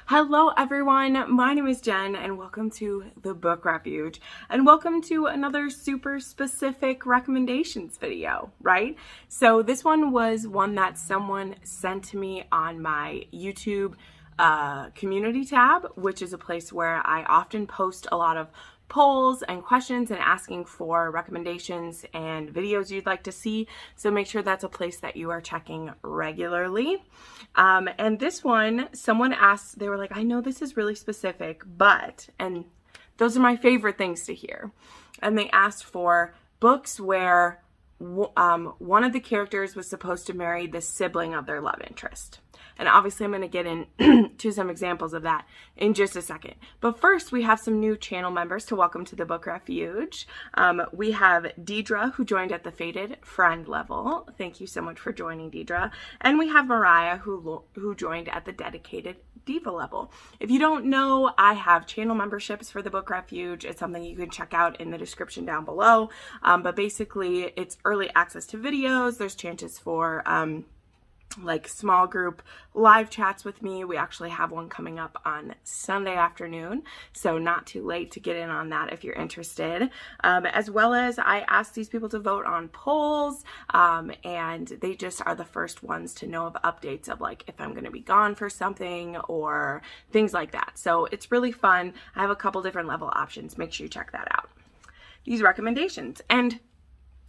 Hello everyone, my name is Jen and welcome to the Book Refuge and welcome to another super specific recommendations video, right? So this one was one that someone sent to me on my YouTube community tab, which is a place where I often post a lot of polls and questions and asking for recommendations and videos you'd like to see. So make sure that's a place that you are checking regularly. And this one, someone asked, they were like, I know this is really specific, but, and those are my favorite things to hear. And they asked for books where one of the characters was supposed to marry the sibling of their love interest. And obviously I'm going to get into some examples of that in just a second. But first, we have some new channel members to welcome to the Book Refuge. We have Deidre, who joined at the Fated Friend level. Thank you so much for joining, Deidre. And we have Mariah, who joined at the Dedicated Diva level. If you don't know, I have channel memberships for the Book Refuge. It's something you can check out in the description down below. But basically, it's early access to videos. There's chances for like small group live chats with me. We actually have one coming up on Sunday afternoon, so not too late to get in on that if you're interested. As well as I ask these people to vote on polls, and they just are the first ones to know of updates of like if I'm going to be gone for something or things like that. So it's really fun. I have a couple different level options. Make sure you check that out. These recommendations, and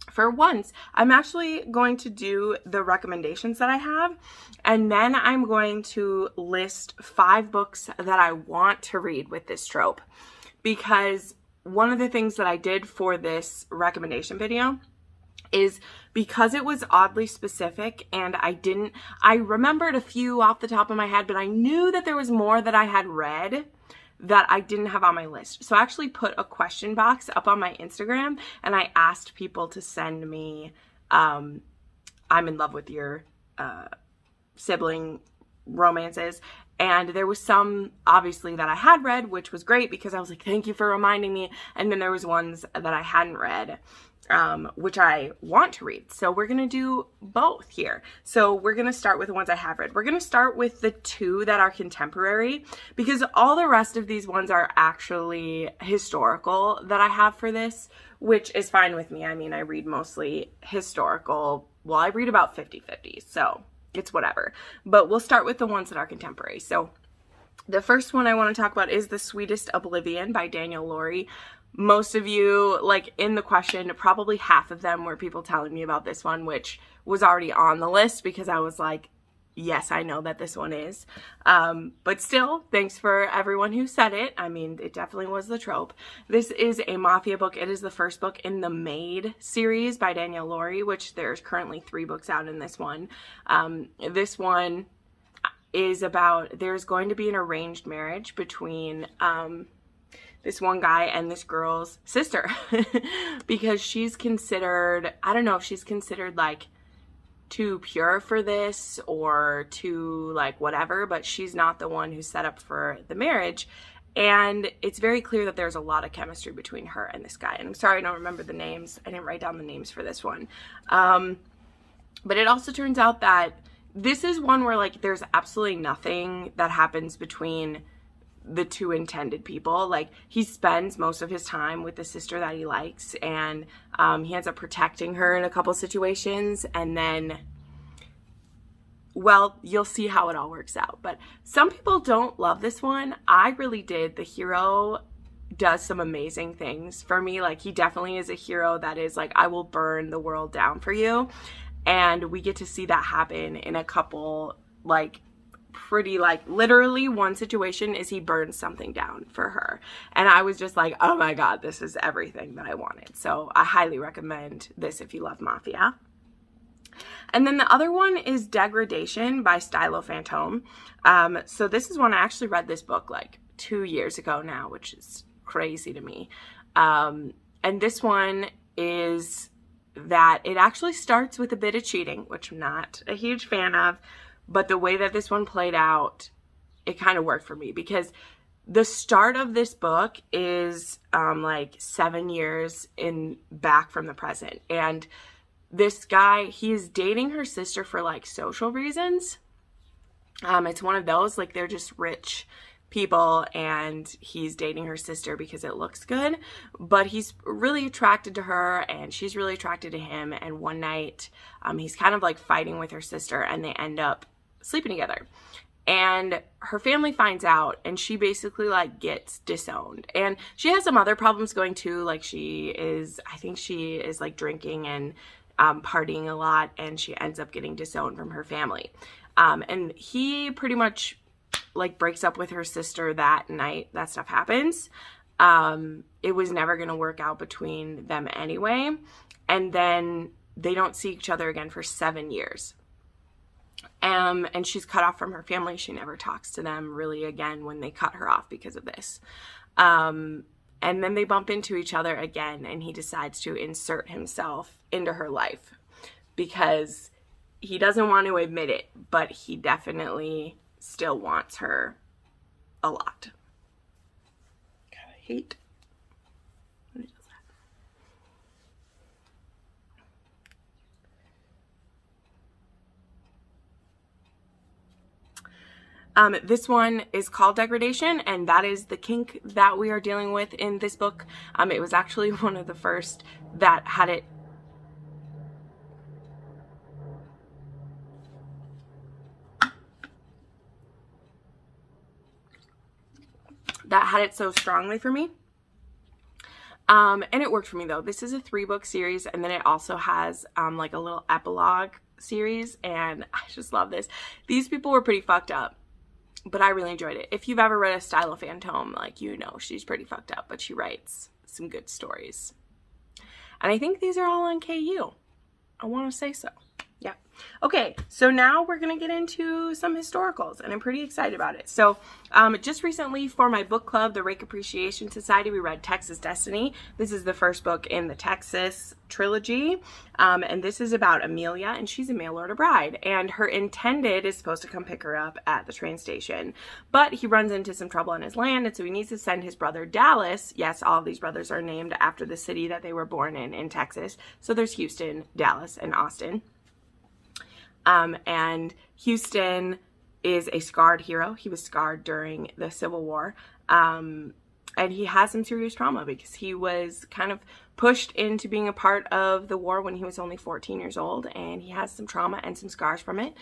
for once, I'm actually going to do the recommendations that I have, and then I'm going to list 5 books that I want to read with this trope, because one of the things that I did for this recommendation video is because it was oddly specific and I remembered a few off the top of my head, but I knew that there was more that I had read that I didn't have on my list. So I actually put a question box up on my Instagram and I asked people to send me, I'm in love with your sibling romances. And there was some, obviously, that I had read, which was great because I was like, thank you for reminding me. And then there was ones that I hadn't read, which I want to read. So we're going to do both here. So we're going to start with the ones I have read. We're going to start with the 2 that are contemporary, because all the rest of these ones are actually historical that I have for this, which is fine with me. I mean, I read mostly historical. Well, I read about 50-50, so it's whatever. But we'll start with the ones that are contemporary. So the first one I want to talk about is The Sweetest Oblivion by Danielle. Most of you, like in the question, probably half of them were people telling me about this one, which was already on the list because I was like, yes, I know that this one is. But still, thanks for everyone who said it. I mean, it definitely was the trope. This is a mafia book. It is the first book in the Maid series by Danielle, which there's currently 3 books out in this one. This one is about, there's going to be an arranged marriage between this one guy and this girl's sister because she's considered, I don't know if she's considered like too pure for this or too like whatever, but she's not the one who's set up for the marriage. And it's very clear that there's a lot of chemistry between her and this guy. And I'm sorry I don't remember the names. I didn't write down the names for this one. But it also turns out that this is one where like there's absolutely nothing that happens between the 2 intended people. Like he spends most of his time with the sister that he likes, and he ends up protecting her in a couple situations, and then, well, you'll see how it all works out. But some people don't love this one. I really did. The hero does some amazing things for me. Like he definitely is a hero that is like, I will burn the world down for you. And we get to see that happen in a couple, like pretty, like literally one situation is he burns something down for her. And I was just like, oh my God, this is everything that I wanted. So I highly recommend this if you love mafia. And then the other one is Degradation by Stylo Fantome. So this is one, I actually read this book like 2 years ago now, which is crazy to me. And this one is that it actually starts with a bit of cheating, which I'm not a huge fan of. But the way that this one played out, it kind of worked for me because the start of this book is like 7 years back from the present. And this guy, he is dating her sister for like social reasons. It's one of those, like, they're just rich people and he's dating her sister because it looks good, but he's really attracted to her and she's really attracted to him. And one night he's kind of like fighting with her sister and they end up sleeping together. And her family finds out and she basically like gets disowned. And she has some other problems going too. Like I think she is like drinking and partying a lot, and she ends up getting disowned from her family. And he pretty much like breaks up with her sister that night that stuff happens. It was never going to work out between them anyway. And then they don't see each other again for 7 years. And she's cut off from her family. She never talks to them really again when they cut her off because of this. And then they bump into each other again, and he decides to insert himself into her life because he doesn't want to admit it, but he definitely still wants her a lot. God, I hate when he does that. This one is called Degradation, and that is the kink that we are dealing with in this book. It was actually one of the first that had it so strongly for me. And it worked for me though. This is a 3-book series, and then it also has like a little epilogue series, and I just love this. These people were pretty fucked up, but I really enjoyed it. If you've ever read a Stylo Fantome, like, you know she's pretty fucked up, but she writes some good stories. And I think these are all on KU. I want to say so. Yeah. Okay, so now we're going to get into some historicals, and I'm pretty excited about it. So just recently for my book club, the Rake Appreciation Society, we read Texas Destiny. This is the first book in the Texas trilogy, and this is about Amelia, and she's a mail order bride, and her intended is supposed to come pick her up at the train station, but he runs into some trouble on his land, and so he needs to send his brother Dallas. Yes, all of these brothers are named after the city that they were born in Texas. So there's Houston, Dallas, and Austin. And Houston is a scarred hero. He was scarred during the Civil War. And he has some serious trauma because he was kind of pushed into being a part of the war when he was only 14 years old. And he has some trauma and some scars from it.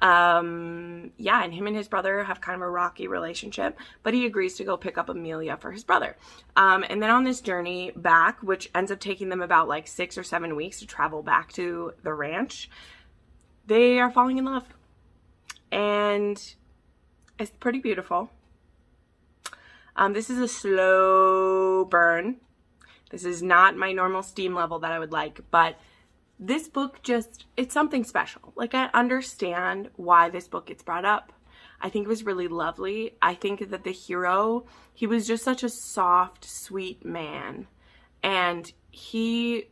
Yeah, and him and his brother have kind of a rocky relationship. But he agrees to go pick up Amelia for his brother. And then on this journey back, which ends up taking them about like 6 or 7 weeks to travel back to the ranch, they are falling in love, and it's pretty beautiful. This is a slow burn. This is not my normal steam level that I would like, but this book it's something special. Like, I understand why this book gets brought up. I think it was really lovely. I think that the hero, he was just such a soft, sweet man, and he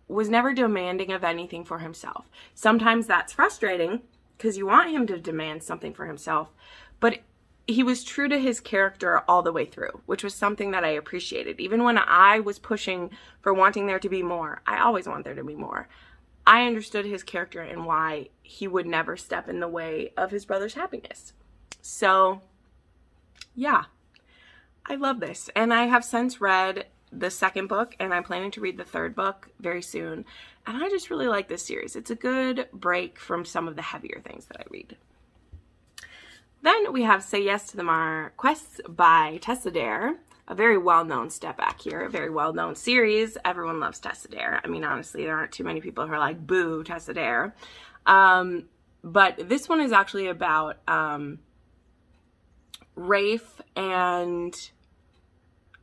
was never demanding of anything for himself. Sometimes that's frustrating because you want him to demand something for himself, but he was true to his character all the way through, which was something that I appreciated. Even when I was pushing for wanting there to be more, I always want there to be more. I understood his character and why he would never step in the way of his brother's happiness. So, yeah, I love this. And I have since read the second book, and I'm planning to read the third book very soon, and I just really like this series. It's a good break from some of the heavier things that I read. Then we have Say Yes to the Marquess by Tessa Dare, a very well-known step back here, a very well-known series. Everyone loves Tessa Dare. I mean, honestly, there aren't too many people who are like, boo, Tessa Dare. But this one is actually about Rafe and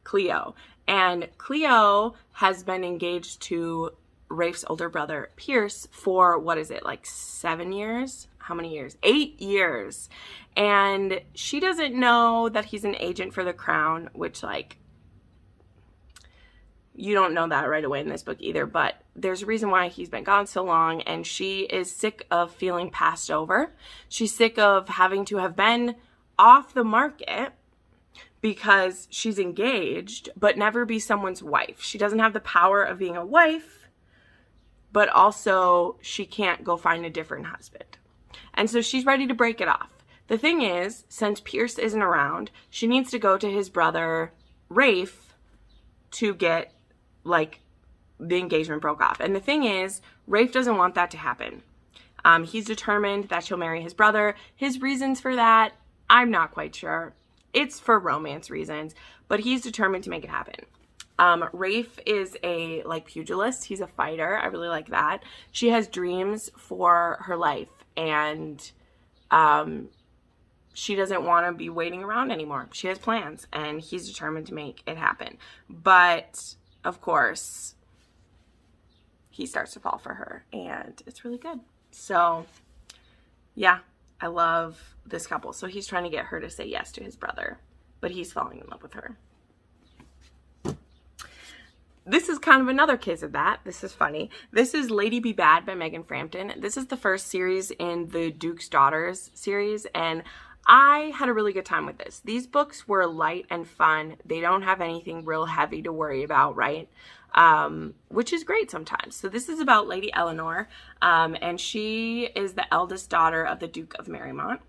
Cleo. And Cleo has been engaged to Rafe's older brother, Pierce, for, what is it, like 7 years? How many years? 8 years. And she doesn't know that he's an agent for the crown, which, like, you don't know that right away in this book either, but there's a reason why he's been gone so long, and she is sick of feeling passed over. She's sick of having to have been off the market because she's engaged, but never be someone's wife. She doesn't have the power of being a wife, but also she can't go find a different husband. And so she's ready to break it off. The thing is, since Pierce isn't around, she needs to go to his brother, Rafe, to get, like, the engagement broke off. And the thing is, Rafe doesn't want that to happen. He's determined that she'll marry his brother. His reasons for that, I'm not quite sure. It's for romance reasons, but he's determined to make it happen. Rafe is a, like, pugilist. He's a fighter. I really like that. She has dreams for her life, and she doesn't want to be waiting around anymore. She has plans, and he's determined to make it happen. But, of course, he starts to fall for her, and it's really good. So, yeah, I love this couple. So he's trying to get her to say yes to his brother, but he's falling in love with her. This is kind of another case of that. This is funny. This is Lady Be Bad by Megan Frampton. This is the first series in the Duke's Daughters series, and I had a really good time with this. These books were light and fun. They don't have anything real heavy to worry about, right? Which is great sometimes. So this is about Lady Eleanor, and she is the eldest daughter of the Duke of Marymount.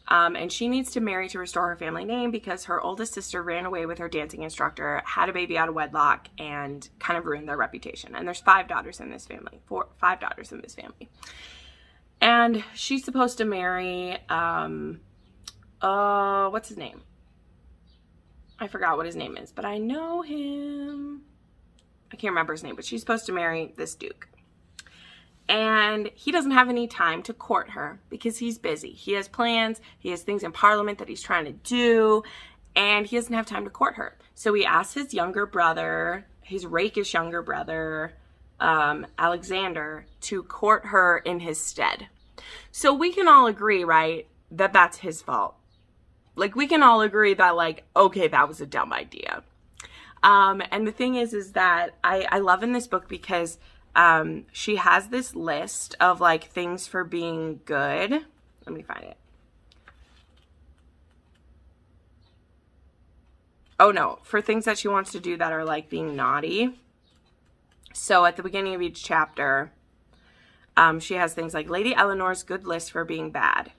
And she needs to marry to restore her family name because her oldest sister ran away with her dancing instructor, had a baby out of wedlock, and kind of ruined their reputation. And there's five daughters in this family. Five daughters in this family. And she's supposed to marry, what's his name? I forgot what his name is, but I know him. I can't remember his name, but she's supposed to marry this duke. And he doesn't have any time to court her because he's busy. He has plans. He has things in Parliament that he's trying to do, and he doesn't have time to court her. So he asks his younger brother, his rakish younger brother, Alexander, to court her in his stead. So we can all agree, right, that that's his fault. Like, we can all agree that, like, okay, that was a dumb idea. And the thing is that I love in this book because she has this list of, like, things for being good. Let me find it. Oh, no, for things that she wants to do that are, like, being naughty. So at the beginning of each chapter, she has things like Lady Eleanor's good list for being bad.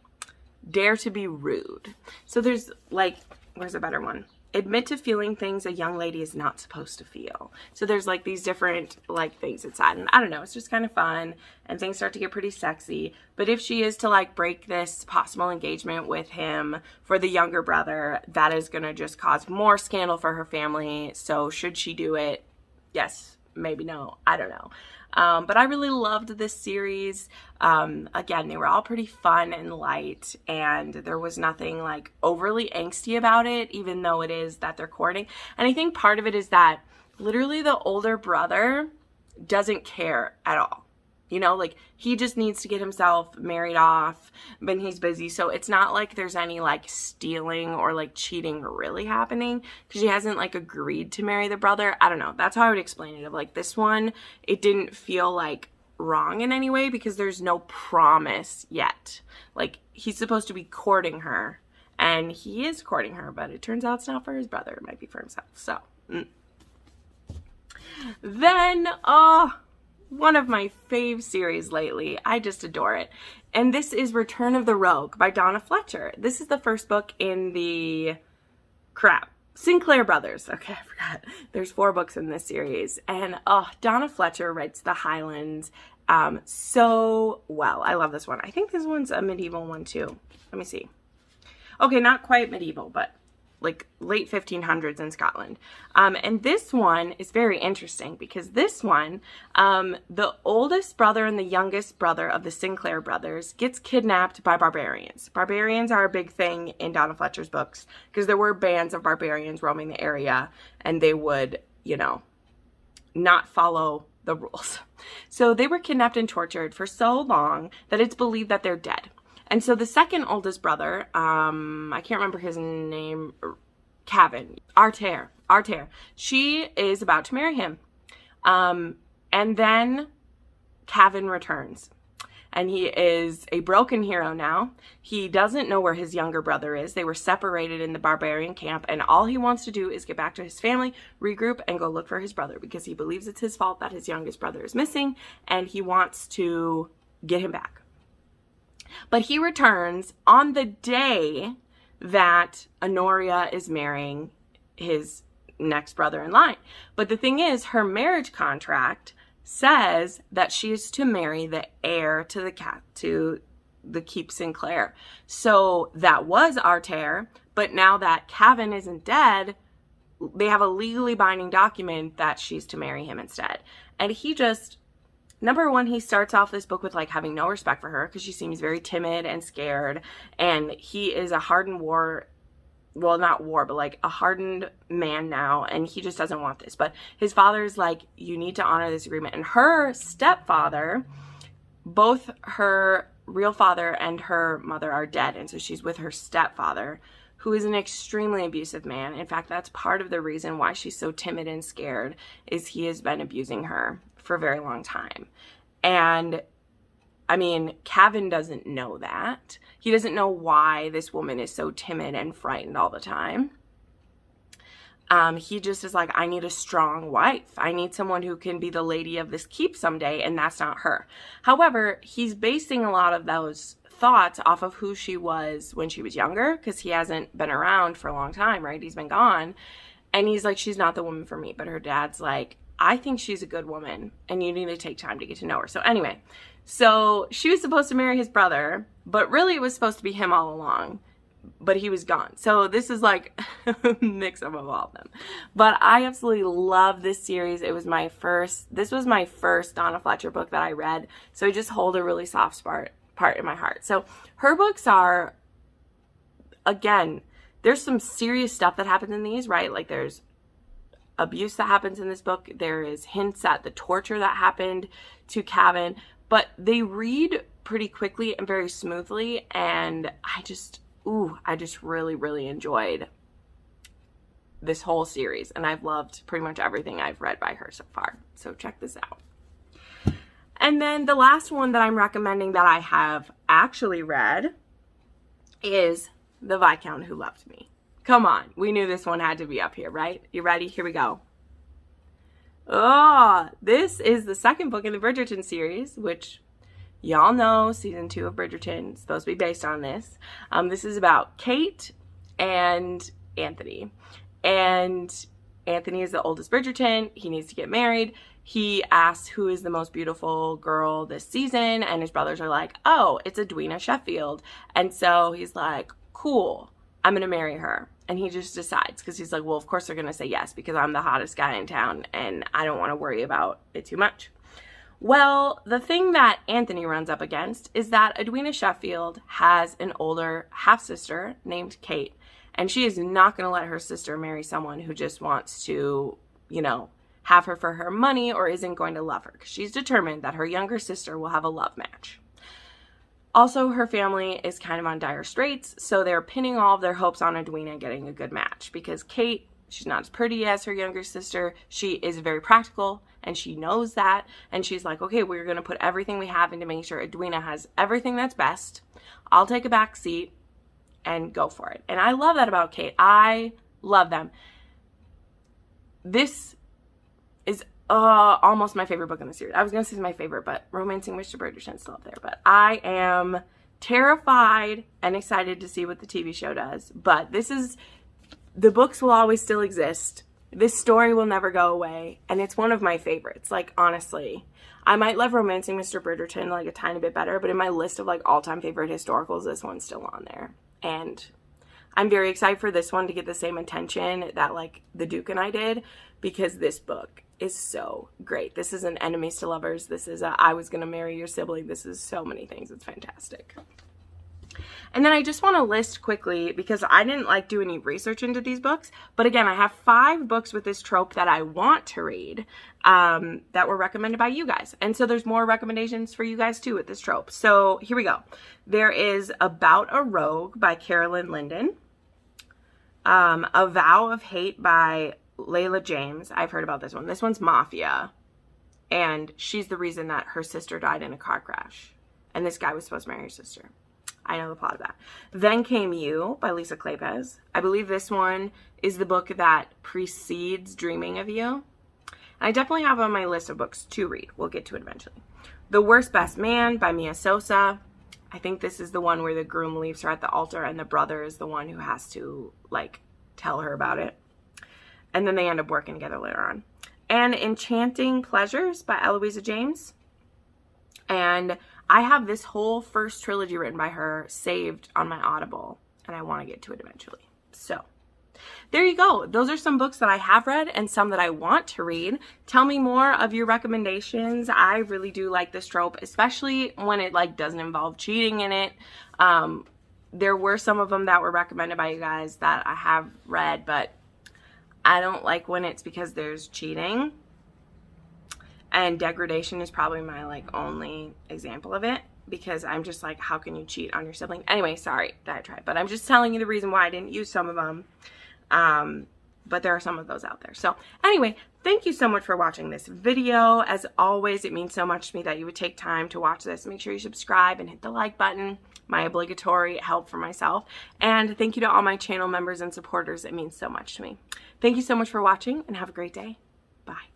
Dare to be rude. So there's, like, where's a better one? Admit to feeling things a young lady is not supposed to feel. So there's, like, these different, like, things inside. And I don't know, it's just kind of fun. And things start to get pretty sexy. But if she is to, like, break this possible engagement with him for the younger brother, that is going to just cause more scandal for her family. So should she do it? Yes, maybe no. I don't know. But I really loved this series. Again, they were all pretty fun and light, and there was nothing, like, overly angsty about it, even though it is that they're courting. And I think part of it is that literally the older brother doesn't care at all. You know, like, he just needs to get himself married off, but he's busy. So it's not like there's any, like, stealing or, like, cheating really happening because she hasn't, like, agreed to marry the brother. I don't know. That's how I would explain it. Of, like, this one, it didn't feel, like, wrong in any way because there's no promise yet. Like, he's supposed to be courting her, and he is courting her, but it turns out it's not for his brother. It might be for himself. So, Then, one of my fave series lately. I just adore it. And this is Return of the Rogue by Donna Fletcher. This is the first book in the Sinclair Brothers. Okay, I forgot. There's 4 books in this series. And Donna Fletcher writes the Highlands so well. I love this one. I think this one's a medieval one too. Let me see. Okay, not quite medieval, but like late 1500s in Scotland. And this one is very interesting because this one, the oldest brother and the youngest brother of the Sinclair brothers gets kidnapped by barbarians. Barbarians are a big thing in Donna Fletcher's books because there were bands of barbarians roaming the area and they would, you know, not follow the rules. So they were kidnapped and tortured for so long that it's believed that they're dead. And so the second oldest brother, I can't remember his name, Artair, she is about to marry him. And then Cavan returns. And he is a broken hero now. He doesn't know where his younger brother is. They were separated in the barbarian camp. And all he wants to do is get back to his family, regroup, and go look for his brother. Because he believes it's his fault that his youngest brother is missing. And he wants to get him back. But he returns on the day that Honoria is marrying his next brother in line. But the thing is, her marriage contract says that she is to marry the heir to the Keep Sinclair. So that was Artair, but now that Cavan isn't dead, they have a legally binding document that she's to marry him instead. And he just, number one, he starts off this book with like having no respect for her because she seems very timid and scared. And he is a hardened like a hardened man now. And he just doesn't want this. But his father's like, you need to honor this agreement. And her stepfather, both her real father and her mother are dead. And so she's with her stepfather, who is an extremely abusive man. In fact, that's part of the reason why she's so timid and scared, is he has been abusing her for a very long time. And I mean, Cavan doesn't know that. He doesn't know why this woman is so timid and frightened all the time. He just is like, I need a strong wife. I need someone who can be the lady of this keep someday, and that's not her. However, he's basing a lot of those thoughts off of who she was when she was younger, because he hasn't been around for a long time, right? He's been gone. And he's like, she's not the woman for me. But her dad's like, I think she's a good woman, and you need to take time to get to know her. So anyway, so she was supposed to marry his brother, but really it was supposed to be him all along. But he was gone. So this is like a mix-up of all of them. But I absolutely love this series. This was my first Donna Fletcher book that I read. So I just hold a really soft part in my heart. So her books are, again, there's some serious stuff that happens in these, right? Like there's abuse that happens in this book. There is hints at the torture that happened to Cavan. But they read pretty quickly and very smoothly. And I just really, really enjoyed this whole series. And I've loved pretty much everything I've read by her so far. So check this out. And then the last one that I'm recommending that I have actually read is The Viscount Who Loved Me. Come on. We knew this one had to be up here, right? You ready? Here we go. Oh, this is the second book in the Bridgerton series, which y'all know season 2 of Bridgerton is supposed to be based on this. This is about Kate and Anthony. And Anthony is the oldest Bridgerton. He needs to get married. He asks who is the most beautiful girl this season. And his brothers are like, oh, it's Edwina Sheffield. And so he's like, cool, I'm going to marry her. And he just decides, because he's like, well, of course they're going to say yes, because I'm the hottest guy in town and I don't want to worry about it too much. Well, the thing that Anthony runs up against is that Edwina Sheffield has an older half-sister named Kate, and she is not going to let her sister marry someone who just wants to, have her for her money or isn't going to love her, because she's determined that her younger sister will have a love match. Also, her family is kind of on dire straits, so they're pinning all of their hopes on Edwina getting a good match, because Kate, she's not as pretty as her younger sister. She is very practical, and she knows that. And she's like, okay, we're going to put everything we have into making sure Edwina has everything that's best. I'll take a back seat and go for it. And I love that about Kate. I love them. This is almost my favorite book in the series. I was going to say my favorite, but Romancing Mr. Bridgerton's still up there. But I am terrified and excited to see what the TV show does. But the books will always still exist. This story will never go away. And it's one of my favorites. Like, honestly, I might love Romancing Mr. Bridgerton like a tiny bit better, but in my list of like all-time favorite historicals, this one's still on there. And I'm very excited for this one to get the same attention that like The Duke and I did, because this book is so great. This is an enemies to lovers. This is a I was gonna marry your sibling. This is so many things. It's fantastic. And then I just want to list quickly, because I didn't like do any research into these books, but again, I have 5 books with this trope that I want to read that were recommended by you guys. And so there's more recommendations for you guys too with this trope. So here we go. There is About a Rogue by Carolyn Linden. A Vow of Hate by Eloisa James. I've heard about this one. This one's Mafia. And she's the reason that her sister died in a car crash. And this guy was supposed to marry her sister. I know the plot of that. Then Came You by Lisa Kleypas. I believe this one is the book that precedes Dreaming of You. I definitely have on my list of books to read. We'll get to it eventually. The Worst Best Man by Mia Sosa. I think this is the one where the groom leaves her at the altar and the brother is the one who has to, like, tell her about it. And then they end up working together later on. And Enchanting Pleasures by Eloisa James. And I have this whole first trilogy written by her saved on my Audible, and I want to get to it eventually. So there you go. Those are some books that I have read and some that I want to read. Tell me more of your recommendations. I really do like this trope, especially when it like doesn't involve cheating in it. There were some of them that were recommended by you guys that I have read, but I don't like when it's because there's cheating. And Degradation is probably my like only example of it, because I'm just like, how can you cheat on your sibling? Anyway, sorry that I tried, but I'm just telling you the reason why I didn't use some of them. But there are some of those out there. So anyway, thank you so much for watching this video. As always, it means so much to me that you would take time to watch this. Make sure you subscribe and hit the like button, my obligatory help for myself. And thank you to all my channel members and supporters. It means so much to me. Thank you so much for watching and have a great day. Bye.